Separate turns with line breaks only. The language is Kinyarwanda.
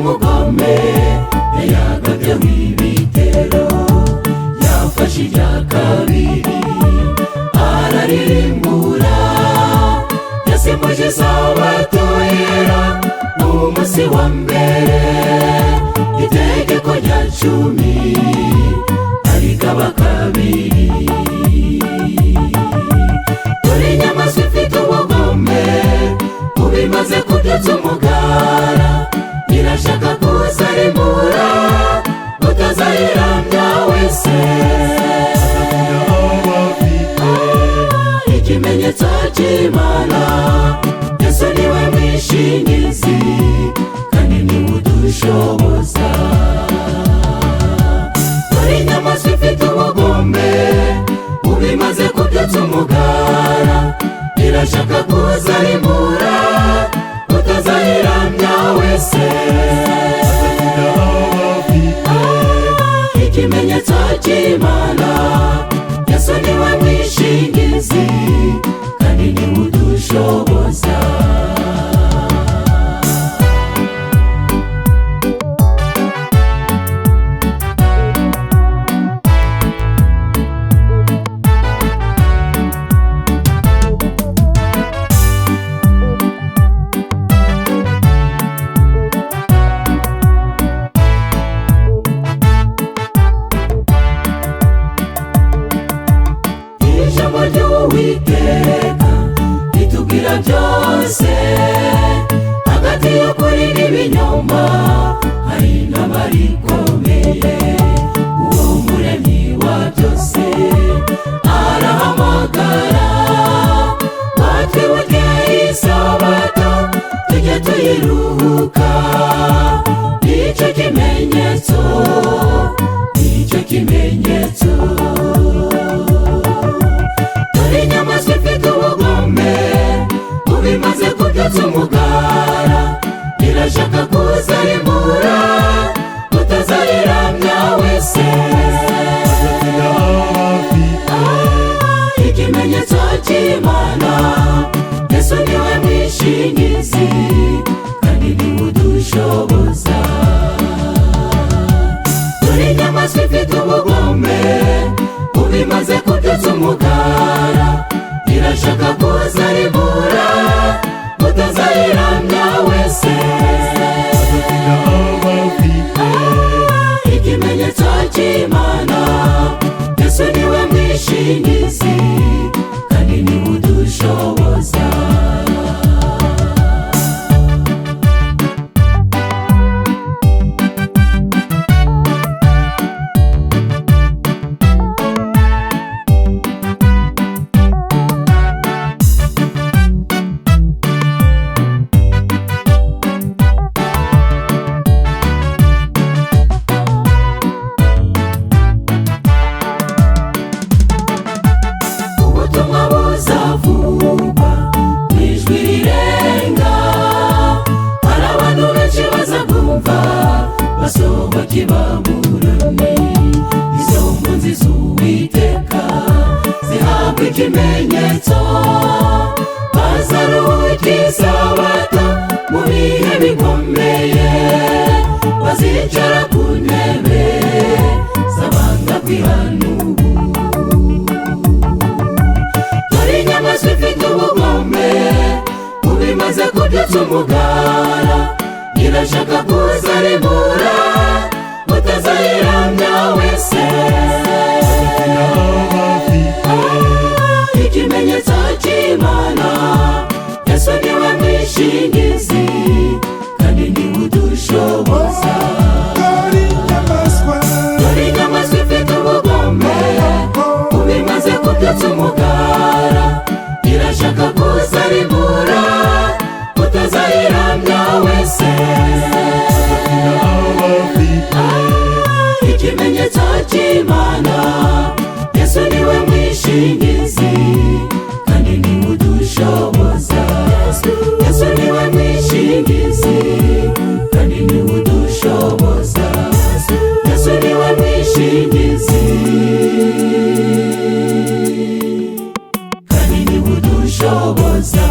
umugome yagabye w'ibitero yafashe irya kabiri ararimbura yasimbuje isabato yera umunsi wa mbere itegeko rya 10 arigaba kabiri dore inyamaswa ifite ubugome ubimaze kubyutsa umugara irashaka kuzarimbura utazayiramya wese ikimenyetso cy'Imana Yesu niwe mwishingizi kandi niwe udushoboza dore inyamaswa ifite ubugome ubimaze kubyutsa umugara irashaka kuzarimbura utazayiramya wese ikimenyetso cy'Imana Yesu niwe mwishingizi kandi niwe udushoboza ijambo ry'Uwiteka ritubwira byose hagati y'ukuri n'ibinyoma hari intambara ikomeye uwo muremyi wa byose arahamagara batwibuke isabato tujye tuyiruhuka nicyo kimenyetso inyamaswa ifite ubugome ubimaze kubyutsa umugara irashaka kuzarimbura utazayiramya wese ikimenyetso cy'Imana Yesu niwe mwishingizi kandi niwe udushoboza dore inyamaswa ifite ubugome ubimaze kubyutsa umugara irashaka kuzarimbura utazayiramya wese ikimenyetso cy'Imana Yesu niwe mwishingizi kandi niwe udushoboza buzavugwa n'ijwi rirenga hari abantu benshi bazabwumva basohoka ibabuloni izo mpunzi z'Uwiteka zihabwa ikimenyetso bazaruhuka isabato mu bihe bikomeye bazicara ku ntebe z'abanga kwihanura inyamaswa ifite ubugome ubimaze kubyutsa umugara irashaka kuzarimbura utazayiramya wese ikimenyetso cy'Imana Yesu niwe mwishingizi kandi niwe udushoboza dore inyamaswa ifite ubugome ubimaze kubyutsa umugara irashaka kuzarimbura utazayiramya wese ikimenyetso cy'Imana Yesu niwe mwishingizi kandi niwe udushoboza Yesu niwe mwishingizi kandi niwe udushoboza Yesu niwe mwishingizi kandi niwe udushoboza